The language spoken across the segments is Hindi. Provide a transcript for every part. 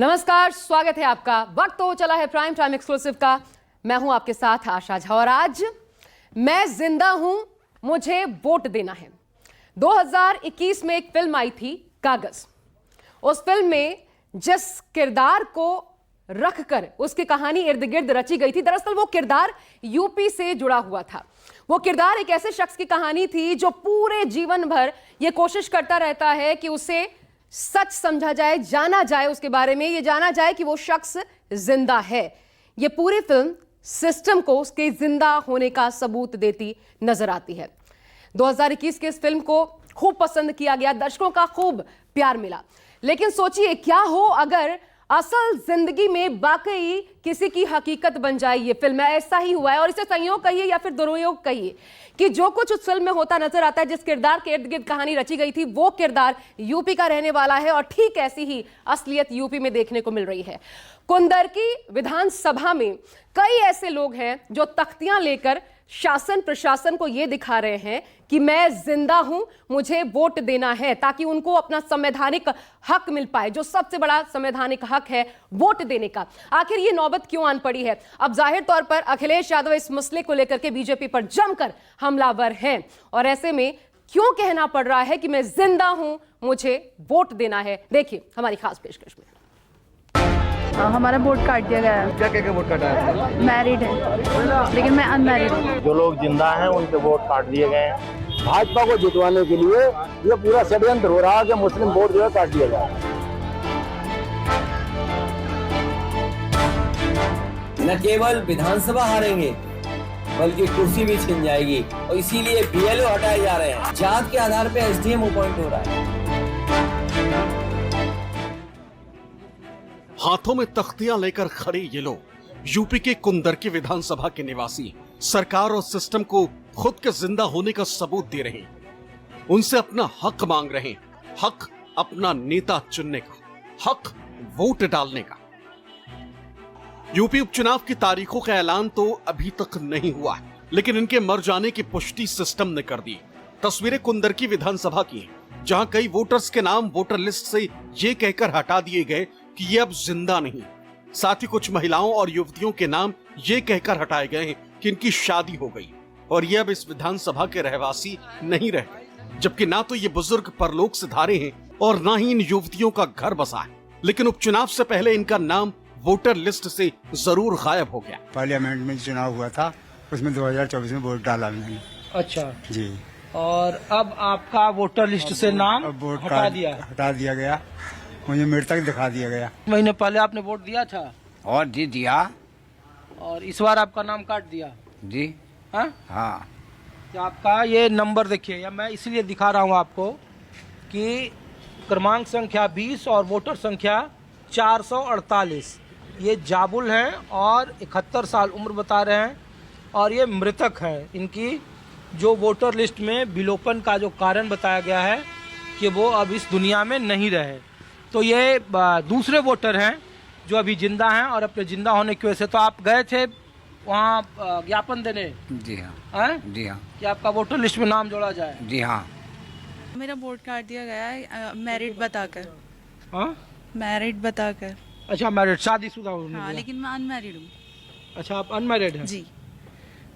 नमस्कार, स्वागत है आपका। वक्त तो चला है प्राइम टाइम एक्सक्लूसिव का। मैं हूं आपके साथ आशा झा और आज मैं जिंदा हूं, मुझे वोट देना है। 2021 में एक फिल्म आई थी कागज। उस फिल्म में जिस किरदार को रखकर उसकी कहानी इर्द गिर्द रची गई थी, दरअसल वो किरदार यूपी से जुड़ा हुआ था। वो किरदार एक ऐसे शख्स की कहानी थी जो पूरे जीवन भर ये कोशिश करता रहता है कि उसे सच समझा जाए, जाना जाए उसके बारे में, ये जाना जाए कि वो शख्स जिंदा है। ये पूरी फिल्म सिस्टम को उसके जिंदा होने का सबूत देती नजर आती है। 2021 की इस फिल्म को खूब पसंद किया गया, दर्शकों का खूब प्यार मिला। लेकिन सोचिए क्या हो अगर असल जिंदगी में वाकई किसी की हकीकत बन जाए ये फिल्म। ऐसा ही हुआ है और इसे संयोग कहिए या फिर दुरुपयोग कहिए कि जो कुछ उस फिल्म में होता नजर आता है, जिस किरदार के इर्द गिर्द कहानी रची गई थी, वो किरदार यूपी का रहने वाला है और ठीक ऐसी ही असलियत यूपी में देखने को मिल रही है। कुंदरकी विधानसभा में कई ऐसे लोग हैं जो तख्तियां लेकर शासन प्रशासन को यह दिखा रहे हैं कि मैं जिंदा हूं, मुझे वोट देना है, ताकि उनको अपना संवैधानिक हक मिल पाए, जो सबसे बड़ा संवैधानिक हक है वोट देने का। आखिर ये नौबत क्यों आन पड़ी है? अब जाहिर तौर पर अखिलेश यादव इस मसले को लेकर के बीजेपी पर जमकर हमलावर हैं और ऐसे में क्यों कहना पड़ रहा है कि मैं जिंदा हूं, मुझे वोट देना है। देखिए हमारी खास पेशकश में। हमारा वोट काट दिया गया है। क्या क्या वोट काटा है? मैरिड है लेकिन मैं अनमैरिड हूँ। जो लोग जिंदा हैं उनके वोट काट दिए गए हैं। भाजपा को जितवाने के लिए ये पूरा षड्यंत्र हो रहा है कि मुस्लिम वोट जो है काट दिया जाए। न केवल विधानसभा हारेंगे बल्कि कुर्सी भी छिन जाएगी और इसीलिए बीएलओ हटाए जा रहे हैं। जात के आधार पे एसडीएम अपॉइंट हो रहा है। हाथों में तख्तियां लेकर खड़े ये लोग यूपी के कुंदरकी विधानसभा के निवासी सरकार और सिस्टम को खुद के जिंदा होने का सबूत दे रहे हैं। उनसे अपना हक मांग रहे हैं, हक अपना नेता चुनने का, हक वोट डालने का। यूपी उपचुनाव की तारीखों का ऐलान तो अभी तक नहीं हुआ है, लेकिन इनके मर जाने की पुष्टि सिस्टम ने कर दी। तस्वीरें कुंदरकी विधानसभा की हैं, जहां कई वोटर्स के नाम वोटर लिस्ट से ये कहकर हटा दिए गए कि ये अब जिंदा नहीं। साथ ही कुछ महिलाओं और युवतियों के नाम ये कहकर हटाए गए हैं कि इनकी शादी हो गई और ये अब इस विधानसभा के रहवासी नहीं रह गए, जबकि ना तो ये बुजुर्ग परलोक सिधारे हैं और ना ही इन युवतियों का घर बसा है। लेकिन उपचुनाव से पहले इनका नाम वोटर लिस्ट से जरूर गायब हो गया। पार्लियामेंट में चुनाव हुआ था, उसमें 2024 में वोट डाला मैंने। अच्छा जी। और अब आपका वोटर लिस्ट से नाम वोट हटा दिया गया, मुझे मृतक दिखा दिया गया। महीने पहले आपने वोट दिया था और जी दिया, और इस बार आपका नाम काट दिया जी। हाँ हाँ, तो आपका ये नंबर देखिए, या मैं इसलिए दिखा रहा हूँ आपको कि क्रमांक संख्या 20 और वोटर संख्या 448, ये जाबुल हैं और 71 साल उम्र बता रहे हैं और ये मृतक है। इनकी जो वोटर लिस्ट में विलोपन का जो कारण बताया गया है कि वो अब इस दुनिया में नहीं रहे। तो ये दूसरे वोटर हैं जो अभी जिंदा हैं और अपने जिंदा होने की वजह से। तो आप गए थे वहाँ ज्ञापन देने? जी हाँ। हैं? जी हाँ। कि आपका वोटर लिस्ट में नाम जोड़ा जाए? जी हाँ। मेरा वोट काट दिया गया है मैरिड बताकर। हाँ, मैरिड बताकर। अच्छा, मैरिड, शादीशुदा हूँ। हाँ, लेकिन मैं अनमैरिड हूँ। अच्छा, आप अनमैरिड हैं? जी।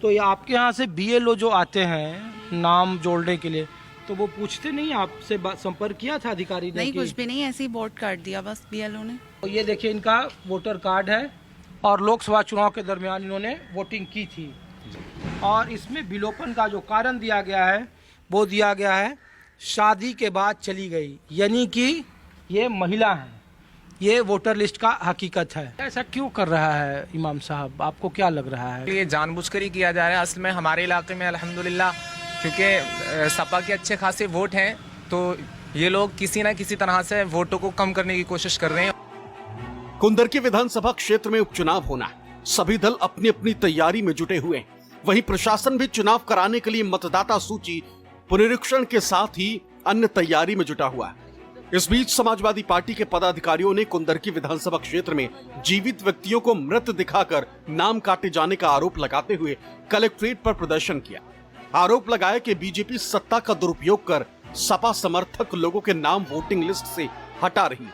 तो ये आपके यहाँ से बीएलओ जो आते हैं नाम जोड़ने के लिए, तो वो पूछते नहीं आपसे? संपर्क किया था अधिकारी ने? नहीं, कुछ भी नहीं, ऐसे ही वोट काट दिया बस बीएलओ ने। तो ये देखिए इनका वोटर कार्ड है और लोकसभा चुनाव के दरमियान इन्होंने वोटिंग की थी और इसमें विलोपन का जो कारण दिया गया है वो दिया गया है शादी के बाद चली गई, यानी कि ये महिला है। ये वोटर लिस्ट का हकीकत है। ऐसा क्यों कर रहा है इमाम साहब, आपको क्या लग रहा है? ये जानबूझकर ही किया जा रहा है। असल में हमारे इलाके में अल्हम्दुलिल्लाह क्योंकि सपा के अच्छे खासे वोट हैं, तो ये लोग किसी न किसी तरह से वोटों को कम करने की कोशिश कर रहे हैं। कुंदरकी विधानसभा क्षेत्र में उपचुनाव होना है, सभी दल अपनी अपनी तैयारी में जुटे हुए हैं। वहीं प्रशासन भी चुनाव कराने के लिए मतदाता सूची पुनरीक्षण के साथ ही अन्य तैयारी में जुटा हुआ है। इस बीच समाजवादी पार्टी के पदाधिकारियों ने कुंदरकी विधानसभा क्षेत्र में जीवित व्यक्तियों को मृत दिखाकर नाम काटे जाने का आरोप लगाते हुए कलेक्ट्रेट पर प्रदर्शन किया। आरोप लगाया कि बीजेपी सत्ता का दुरुपयोग कर सपा समर्थक लोगों के नाम वोटिंग लिस्ट से हटा रही है।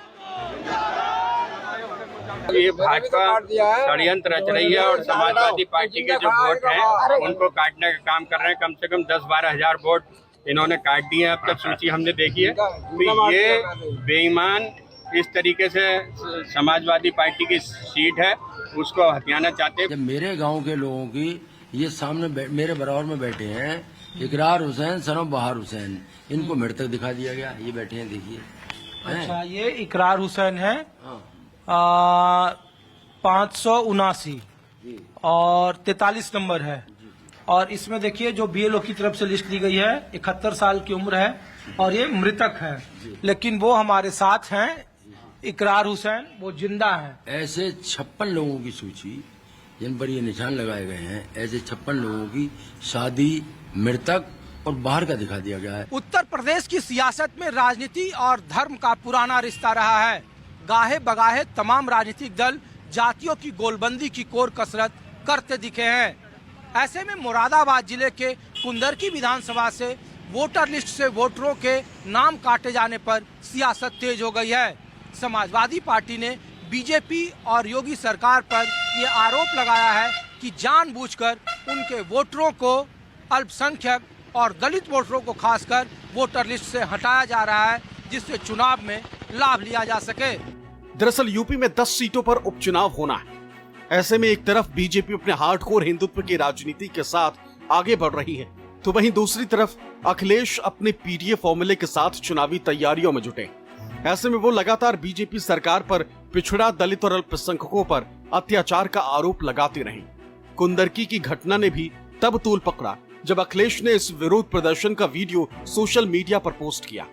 ये भाजपा षड्यंत्र रच रही है और समाजवादी पार्टी के जो वोट हैं उनको काटने का काम कर रहे हैं। कम से कम 10-12 हजार वोट इन्होंने काट दिए हैं। अब तक सूची हमने देखी है। तो ये बेईमान इस तरीके से समाजवादी पार्टी की सीट है उसको हथियाना चाहते हैं। मेरे गांव के लोगों की ये सामने मेरे बराबर में बैठे हैं इकरार हुसैन सन ऑफ बहार हुसैन, इनको मृतक दिखा दिया गया। ये बैठे हैं, देखिए। अच्छा, ये इकरार हुसैन है 579 और 43 नंबर है। और इसमें देखिए जो बीएलओ की तरफ से लिस्ट दी गई है 71 साल की उम्र है और ये मृतक है, लेकिन वो हमारे साथ हैं। इकरार हुसैन वो जिंदा है। ऐसे 56 लोगों की सूची जिन पर ये निशान लगाए गए हैं, ऐसे 56 लोगों की शादी, मृतक और बाहर का दिखा दिया गया है। उत्तर प्रदेश की सियासत में राजनीति और धर्म का पुराना रिश्ता रहा है। गाहे बगाहे तमाम राजनीतिक दल जातियों की गोलबंदी की कोर कसरत करते दिखे हैं। ऐसे में मुरादाबाद जिले के कुंदरकी विधानसभा से वोटर लिस्ट से वोटरों के नाम काटे जाने पर सियासत तेज हो गई है। समाजवादी पार्टी ने बीजेपी और योगी सरकार पर ये आरोप लगाया है कि जानबूझकर उनके वोटरों को, अल्पसंख्यक और दलित वोटरों को खासकर वोटर लिस्ट से हटाया जा रहा है, जिससे चुनाव में लाभ लिया जा सके। दरअसल यूपी में 10 सीटों पर उपचुनाव होना है। ऐसे में एक तरफ बीजेपी अपने हार्डकोर हिंदुत्व की राजनीति के साथ आगे बढ़ रही है, तो वहीं दूसरी तरफ अखिलेश अपने पीडीए फॉर्मूले के साथ चुनावी तैयारियों में जुटे। ऐसे में वो लगातार बीजेपी सरकार पर पिछड़ा, दलित और अल्पसंख्यकों पर अत्याचार का आरोप लगाते रहे। कुंदरकी की घटना ने भी तब तूल पकड़ा जब अखिलेश ने इस विरोध प्रदर्शन का वीडियो सोशल मीडिया पर पोस्ट किया।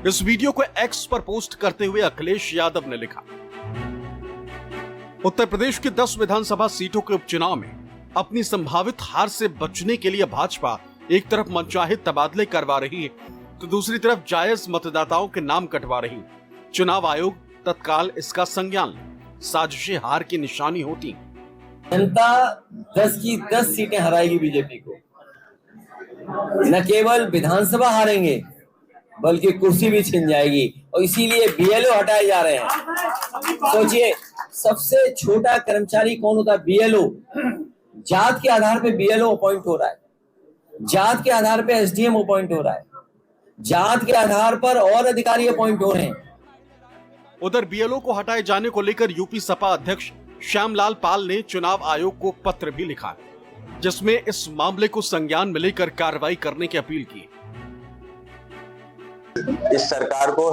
इस वीडियो को एक्स पर पोस्ट करते हुए अखिलेश यादव ने लिखा, उत्तर प्रदेश की 10 विधानसभा सीटों के उपचुनाव में अपनी संभावित हार से बचने के लिए भाजपा एक तरफ मनचाहे तबादले करवा रही है, तो दूसरी तरफ जायज मतदाताओं के नाम कटवा रही। चुनाव आयोग तत्काल इसका संज्ञान ले। साजिशें हार की निशानी होती। जनता 10 की 10 सीटें हराएगी बीजेपी को। न केवल विधानसभा हारेंगे बल्कि कुर्सी भी छिन जाएगी और इसीलिए बीएलओ हटाए जा रहे हैं। सोचिए, सबसे छोटा कर्मचारी कौन होता है? बीएलओ। जात के आधार पे बीएलओ अपॉइंट हो रहा है, जात के आधार पे एसडीएम अपॉइंट हो रहा है, जात के आधार पर और अधिकारी अपॉइंट हो रहे हैं। उधर बीएलओ को हटाए जाने को लेकर यूपी सपा अध्यक्ष श्यामलाल पाल ने चुनाव आयोग को पत्र भी लिखा, जिसमें इस मामले को संज्ञान में लेकर कार्रवाई करने की अपील की। इस सरकार को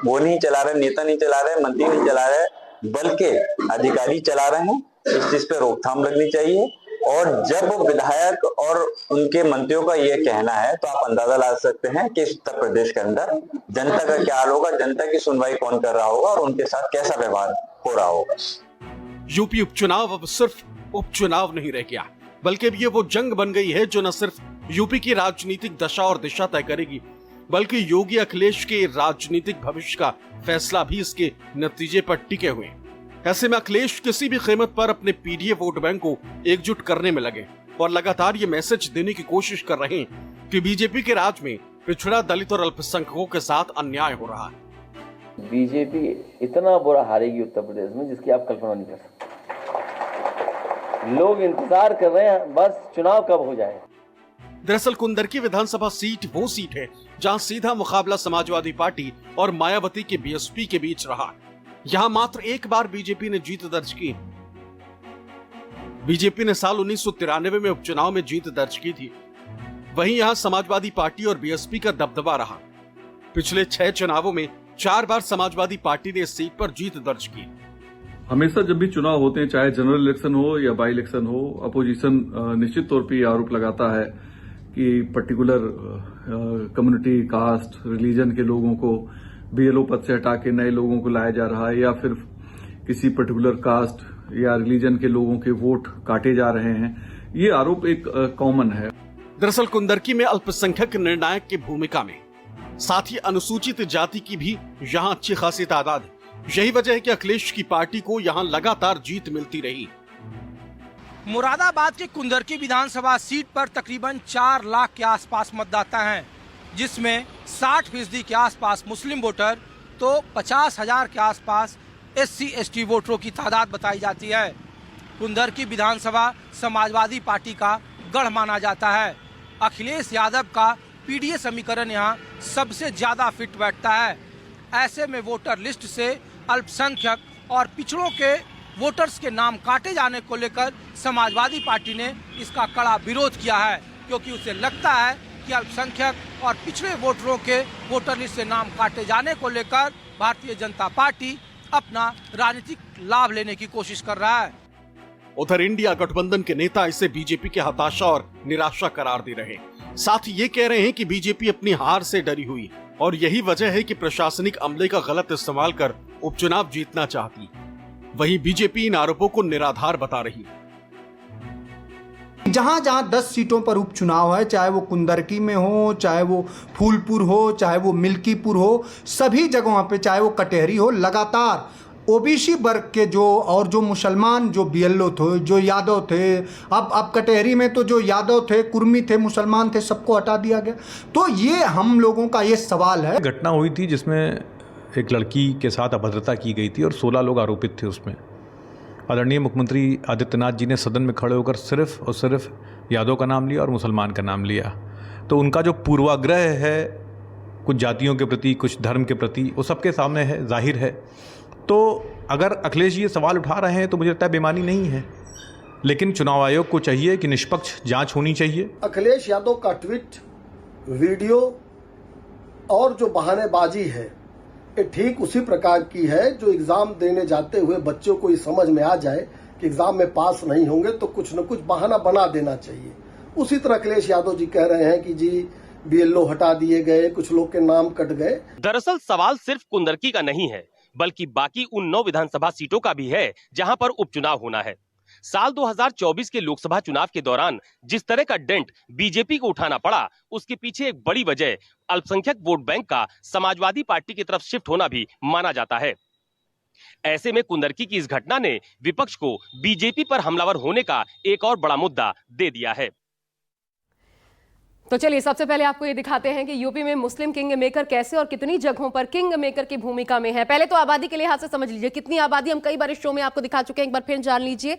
वो नहीं चला रहे, नेता नहीं चला रहे, मंत्री नहीं चला रहे, बल्कि अधिकारी चला रहे हैं। इस चीज पे रोकथाम लगनी चाहिए। और जब विधायक और उनके मंत्रियों का ये कहना है तो आप अंदाजा ला सकते हैं कि उत्तर प्रदेश के अंदर जनता का क्या हाल होगा, जनता की सुनवाई कौन कर रहा होगा और उनके साथ कैसा व्यवहार हो रहा होगा। यूपी उपचुनाव अब सिर्फ उपचुनाव नहीं रह गया, बल्कि अब ये वो जंग बन गई है जो न सिर्फ यूपी की राजनीतिक दशा और दिशा तय करेगी, बल्कि योगी अखिलेश के राजनीतिक भविष्य का फैसला भी इसके नतीजे पर टिके हुए हैं। ऐसे में अखिलेश किसी भी कीमत पर अपने पीडीए वोट बैंक को एकजुट करने में लगे और लगातार ये मैसेज देने की कोशिश कर रहे हैं कि बीजेपी के राज में पिछड़ा, दलित और अल्पसंख्यकों के साथ अन्याय हो रहा है। बीजेपी इतना बुरा हारेगी उत्तर प्रदेश में जिसकी आप कल्पना नहीं कर सकते। लोग इंतजार कर रहे हैं बस चुनाव कब हो जाए। दरअसल कुंदरकी विधानसभा सीट वो सीट है जहां सीधा मुकाबला समाजवादी पार्टी और मायावती के बीएसपी के बीच रहा। यहां मात्र एक बार बीजेपी ने जीत दर्ज की। बीजेपी ने साल 1993 में उपचुनाव में जीत दर्ज की थी। वहीं यहां समाजवादी पार्टी और बीएसपी का दबदबा रहा। पिछले 6 चुनावों में 4 बार समाजवादी पार्टी ने इस सीट पर जीत दर्ज की। हमेशा जब भी चुनाव होते हैं, चाहे जनरल इलेक्शन हो या बाई इलेक्शन हो, अपोजिशन निश्चित तौर पर आरोप लगाता है कि पर्टिकुलर कम्युनिटी, कास्ट, रिलीजन के लोगों को बीएलओ पद से हटा के नए लोगों को लाया जा रहा है, या फिर किसी पर्टिकुलर कास्ट या रिलीजन के लोगों के वोट काटे जा रहे हैं। ये आरोप एक कॉमन है। दरअसल कुंदरकी में अल्पसंख्यक निर्णायक की भूमिका में, साथ ही अनुसूचित जाति की भी यहाँ अच्छी खासी तादाद है। यही वजह है कि अखिलेश की पार्टी को यहाँ लगातार जीत मिलती रही। मुरादाबाद के कुंदरकी विधानसभा सीट पर तकरीबन 4 लाख के आसपास मतदाता हैं, जिसमें 60% के आसपास मुस्लिम वोटर तो 50,000 के आसपास SC/ST वोटरों की तादाद बताई जाती है। कुंदरकी विधानसभा समाजवादी पार्टी का गढ़ माना जाता है। अखिलेश यादव का पीडीए समीकरण यहाँ सबसे ज्यादा फिट बैठता है। ऐसे में वोटर लिस्ट से अल्पसंख्यक और पिछड़ों के वोटर्स के नाम काटे जाने को लेकर समाजवादी पार्टी ने इसका कड़ा विरोध किया है, क्योंकि उसे लगता है कि अल्पसंख्यक और पिछड़े वोटरों के वोटर लिस्ट से नाम काटे जाने को लेकर भारतीय जनता पार्टी अपना राजनीतिक लाभ लेने की कोशिश कर रहा है। उधर इंडिया गठबंधन के नेता इसे बीजेपी की हताशा और निराशा करार दे रहे हैं। साथ ही ये कह रहे हैं कि बीजेपी अपनी हार से डरी हुई और यही वजह है कि प्रशासनिक अमले का गलत इस्तेमाल कर उपचुनाव जीतना चाहती। वहीं बीजेपी इन आरोपों को निराधार बता रही है। जहां जहां 10 सीटों पर उपचुनाव है, चाहे वो कुंदरकी में हो, चाहे वो फूलपुर हो, चाहे वो मिल्कीपुर हो, सभी जगहों पे, चाहे वो कटेहरी हो, लगातार ओबीसी वर्ग के जो मुसलमान जो बीएलओ थे, जो यादव थे, अब कटेहरी में तो जो यादव थे, कुर्मी थे, मुसलमान थे, सबको हटा दिया गया। तो ये हम लोगों का ये सवाल है। घटना हुई थी जिसमें एक लड़की के साथ अभद्रता की गई थी और 16 लोग आरोपित थे उसमें। आदरणीय मुख्यमंत्री आदित्यनाथ जी ने सदन में खड़े होकर सिर्फ और सिर्फ यादव का नाम लिया और मुसलमान का नाम लिया। तो उनका जो पूर्वाग्रह है कुछ जातियों के प्रति, कुछ धर्म के प्रति, वो सबके सामने है, जाहिर है। तो अगर अखिलेश जी ये सवाल उठा रहे हैं तो मुझे लगता है बेईमानी नहीं है, लेकिन चुनाव आयोग को चाहिए कि निष्पक्ष जांच होनी चाहिए। अखिलेश यादव का ट्वीट, वीडियो और जो बहानेबाजी है, ये ठीक उसी प्रकार की है जो एग्जाम देने जाते हुए बच्चों को ये समझ में आ जाए कि एग्जाम में पास नहीं होंगे तो कुछ न कुछ बहाना बना देना चाहिए। उसी तरह अखिलेश यादव जी कह रहे हैं कि जी बीएलओ हटा दिए गए, कुछ लोग के नाम कट गए। दरअसल सवाल सिर्फ कुंदरकी का नहीं है, बल्कि बाकी उन 9 विधानसभा सीटों का भी है जहां पर उपचुनाव होना है। साल 2024 के लोकसभा चुनाव के दौरान जिस तरह का डेंट बीजेपी को उठाना पड़ा, उसके पीछे एक बड़ी वजह अल्पसंख्यक वोट बैंक का समाजवादी पार्टी की तरफ शिफ्ट होना भी माना जाता है। ऐसे में कुंदरकी की इस घटना ने विपक्ष को बीजेपी पर हमलावर होने का एक और बड़ा मुद्दा दे दिया है। तो चलिए सबसे पहले आपको ये दिखाते हैं कि यूपी में मुस्लिम किंग मेकर कैसे और कितनी जगहों पर किंग मेकर की भूमिका में है। पहले तो आबादी के लिहाज से समझ लीजिए कितनी आबादी, हम कई बार इस शो में आपको दिखा चुके हैं, एक बार फिर जान लीजिए।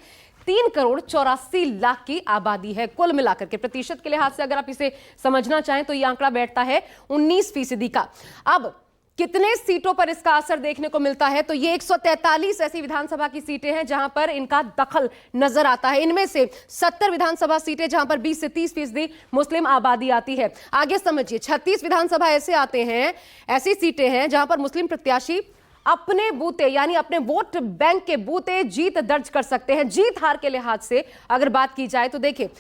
3,84,00,000 की आबादी है कुल मिलाकर के। प्रतिशत के लिहाज से अगर आप इसे समझना चाहें तो ये आंकड़ा बैठता है 19% का। अब कितने सीटों पर इसका असर देखने को मिलता है, तो ये 143 ऐसी विधानसभा की सीटें हैं जहां पर इनका दखल नजर आता है। इनमें से 70 विधानसभा सीटें जहां पर 20 से 30% मुस्लिम आबादी आती है। आगे समझिए 36 विधानसभा ऐसे आते हैं, ऐसी सीटें हैं जहां पर मुस्लिम प्रत्याशी अपने बूते यानी अपने वोट बैंक के बूते जीत दर्ज कर सकते हैं। जीत हार के लिहाज से अगर बात की जाए तो देखिए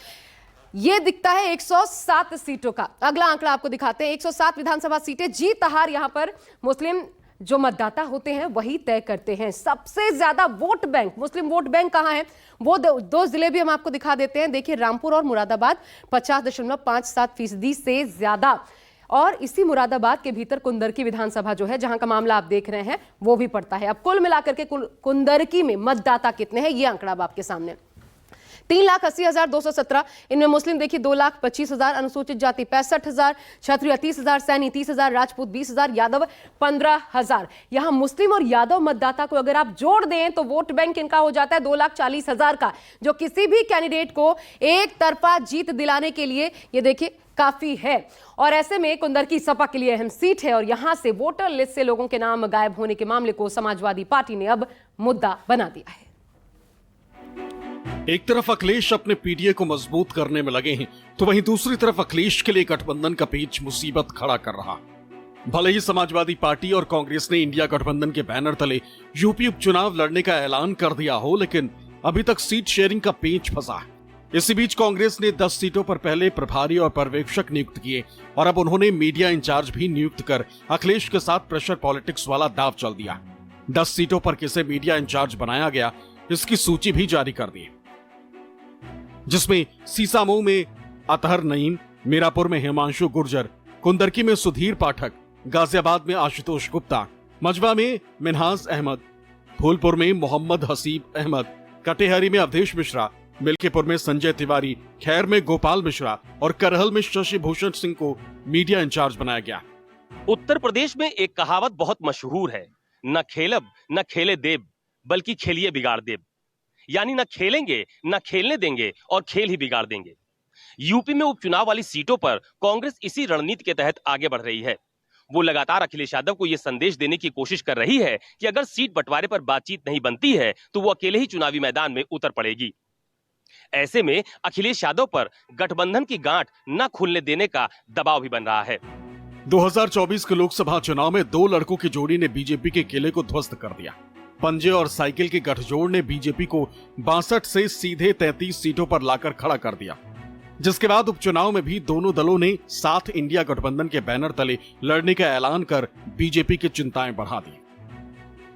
ये दिखता है 107 सीटों का। अगला आंकड़ा आपको दिखाते हैं, 107 विधानसभा सीटें। जीत हार यहां पर मुस्लिम जो मतदाता होते हैं वही तय करते हैं। सबसे ज्यादा वोट बैंक, मुस्लिम वोट बैंक कहां है, वो दो जिले भी हम आपको दिखा देते हैं। देखिए रामपुर और मुरादाबाद 50.57% से ज्यादा। और इसी मुरादाबाद के भीतर कुंदरकी विधानसभा जो है, जहां का मामला आप देख रहे हैं, वो भी पड़ता है। अब कुल मिलाकर के कुंदरकी में मतदाता कितने हैं, ये आंकड़ा अब आपके सामने। 3,80,217, इनमें मुस्लिम देखिए 2,25,000, अनुसूचित जाति 65,000, क्षत्रिय 30,000, सैनी 30,000, राजपूत 20,000, यादव 15,000। यहां मुस्लिम और यादव मतदाता को अगर आप जोड़ दें तो वोट बैंक इनका हो जाता है 2,40,000 का, जो किसी भी कैंडिडेट को एक तरफा जीत दिलाने के लिए ये देखिए काफी है। और ऐसे में कुंदरकी सपा के लिए अहम सीट है और यहां से वोटर लिस्ट से लोगों के नाम गायब होने के मामले को समाजवादी पार्टी ने अब मुद्दा बना दिया है। एक तरफ अखिलेश अपने पीडीए को मजबूत करने में लगे हैं, तो वहीं दूसरी तरफ अखिलेश के लिए गठबंधन का पेच मुसीबत खड़ा कर रहा। भले ही समाजवादी पार्टी और कांग्रेस ने इंडिया गठबंधन के बैनर तले यूपी उपचुनाव लड़ने का ऐलान कर दिया हो, लेकिन अभी तक सीट शेयरिंग का पेच फंसा है। इसी बीच कांग्रेस ने 10 सीटों पर पहले प्रभारी और पर्यवेक्षक नियुक्त किए और अब उन्होंने मीडिया इंचार्ज भी नियुक्त कर अखिलेश के साथ प्रेशर पॉलिटिक्स वाला दांव चल दिया। 10 सीटों पर किसे मीडिया इंचार्ज बनाया गया, इसकी सूची भी जारी कर दी, जिसमें सीसामऊ में अतहर नईम, मीरापुर में हिमांशु गुर्जर, कुंदरकी में सुधीर पाठक, गाजियाबाद में आशुतोष गुप्ता, मजवा में मिनहाज अहमद, फूलपुर में मोहम्मद हसीब अहमद, कटेहरी में अवधेश मिश्रा, मिल्कीपुर में संजय तिवारी, खैर में गोपाल मिश्रा और करहल में शशि भूषण सिंह को मीडिया इंचार्ज बनाया गया। उत्तर प्रदेश में एक कहावत बहुत मशहूर है, न खेलब न खेले देब, बल्कि खेलिए बिगाड़ देब। यानी न खेलेंगे न खेलने देंगे और खेल ही बिगाड़ देंगे। यूपी में उपचुनाव वाली सीटों पर कांग्रेस इसी रणनीति के तहत आगे बढ़ रही है। वो लगातार अखिलेश यादव को यह संदेश देने की कोशिश कर रही है कि अगर सीट बंटवारे पर बातचीत नहीं बनती है तो वो अकेले ही चुनावी मैदान में उतर पड़ेगी। ऐसे में अखिलेश यादव पर गठबंधन की गांठ न खुलने देने का दबाव भी बन रहा है। 2024 के लोकसभा चुनाव में दो लड़कों की जोड़ी ने बीजेपी के किले को ध्वस्त कर दिया। पंजे और साइकिल के गठजोड़ ने बीजेपी को 62 से सीधे 33 सीटों पर लाकर खड़ा कर दिया, जिसके बाद उपचुनाव में भी दोनों दलों ने साथ इंडिया गठबंधन के बैनर तले लड़ने का ऐलान कर बीजेपी की चिंताएं बढ़ा दी।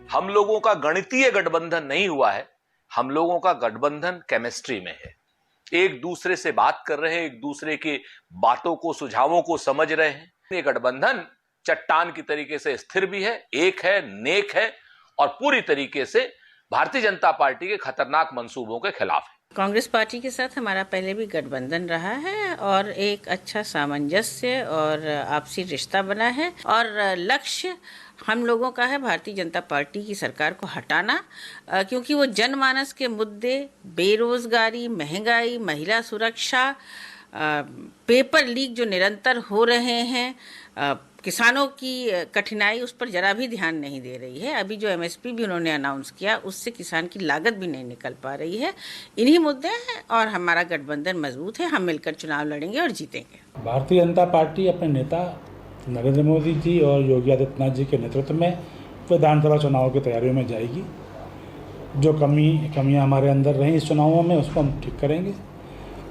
हम लोगों का गणितीय गठबंधन नहीं हुआ है, हम लोगों का गठबंधन केमिस्ट्री में है। एक दूसरे से बात कर रहे हैं, एक दूसरे की बातों को, सुझावों को समझ रहे हैं। ये गठबंधन चट्टान की तरीके से स्थिर भी है, एक है, नेक है और पूरी तरीके से भारतीय जनता पार्टी के खतरनाक मंसूबों के खिलाफ है। कांग्रेस पार्टी के साथ हमारा पहले भी गठबंधन रहा है और एक अच्छा सामंजस्य और आपसी रिश्ता बना है और लक्ष्य हम लोगों का है भारतीय जनता पार्टी की सरकार को हटाना, क्योंकि वो जनमानस के मुद्दे, बेरोजगारी, महंगाई, महिला सुरक्षा, पेपर लीक जो निरंतर हो रहे हैं, किसानों की कठिनाई, उस पर जरा भी ध्यान नहीं दे रही है। अभी जो एमएसपी भी उन्होंने अनाउंस किया उससे किसान की लागत भी नहीं निकल पा रही है। इन्हीं मुद्दे हैं और हमारा गठबंधन मजबूत है। हम मिलकर चुनाव लड़ेंगे और जीतेंगे। भारतीय जनता पार्टी अपने नेता नरेंद्र मोदी जी और योगी आदित्यनाथ जी के नेतृत्व में विधानसभा चुनाव की तैयारियों में जाएगी। जो कमियां हमारे अंदर रहीं इस चुनावों में उसको हम ठीक करेंगे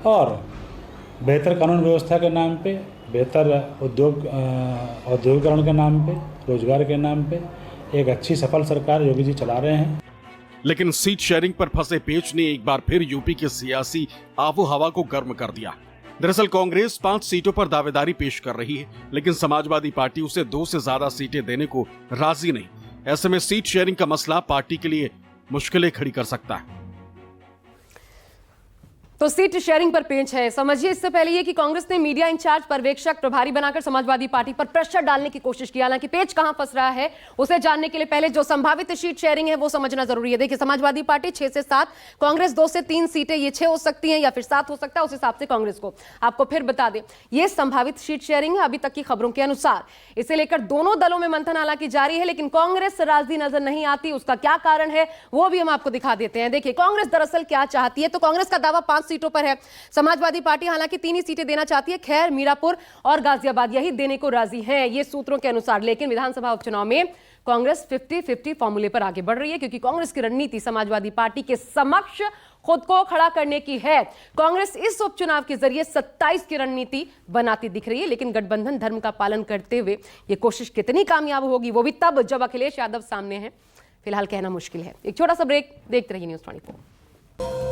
और बेहतर कानून व्यवस्था के नाम पे, बेहतर औद्योगिकरण के नाम पे, रोजगार के नाम पे एक अच्छी सफल सरकार योगी जी चला रहे हैं। लेकिन सीट शेयरिंग पर फंसे पेच ने एक बार फिर यूपी की सियासी आबो हवा को गर्म कर दिया। दरअसल कांग्रेस 5 सीटों पर दावेदारी पेश कर रही है, लेकिन समाजवादी पार्टी उसे 2 से ज्यादा सीटें देने को राजी नहीं। ऐसे में सीट शेयरिंग का मसला पार्टी के लिए मुश्किलें खड़ी कर सकता है। तो सीट शेयरिंग पर पेंच है। समझिए, इससे पहले ये कि कांग्रेस ने मीडिया इंचार्ज पर्यवेक्षक प्रभारी बनाकर समाजवादी पार्टी पर प्रेशर डालने की कोशिश की। हालांकि पेच कहां फंस रहा है उसे जानने के लिए पहले जो संभावित सीट शेयरिंग है वो समझना जरूरी है। देखिए, समाजवादी पार्टी 6 से 7, कांग्रेस 2 से 3 सीटें, ये 6 हो सकती हैं या फिर 7 हो सकता है, उस हिसाब से कांग्रेस को। आपको फिर बता दें, ये संभावित सीट शेयरिंग है अभी तक की खबरों के अनुसार। इसे लेकर दोनों दलों में मंथन हालांकि जारी है, लेकिन कांग्रेस राजी नजर नहीं आती। उसका क्या कारण है वो भी हम आपको दिखा देते हैं। देखिए, कांग्रेस दरअसल क्या चाहती है। तो कांग्रेस का दावा 5 सीटों पर है। समाजवादी पार्टी हालांकि 3 ही सीटें देना चाहती है। खैर, मीरापुर और गाजियाबाद यही देने को राजी हैं, ये सूत्रों के अनुसार। लेकिन विधानसभा उपचुनाव में कांग्रेस 50-50 फॉर्मूले पर आगे बढ़ रही है, क्योंकि कांग्रेस की रणनीति समाजवादी पार्टी के समक्ष खुद को खड़ा करने की है। कांग्रेस इस उपचुनाव के जरिए 27 की रणनीति बनाती दिख रही है, लेकिन गठबंधन धर्म का पालन करते हुए यह कोशिश कितनी कामयाब होगी वो भी तब जब अखिलेश यादव सामने है। फिलहाल कहना मुश्किल है। एक छोटा सा ब्रेक, देखते रहिए न्यूज़ 24।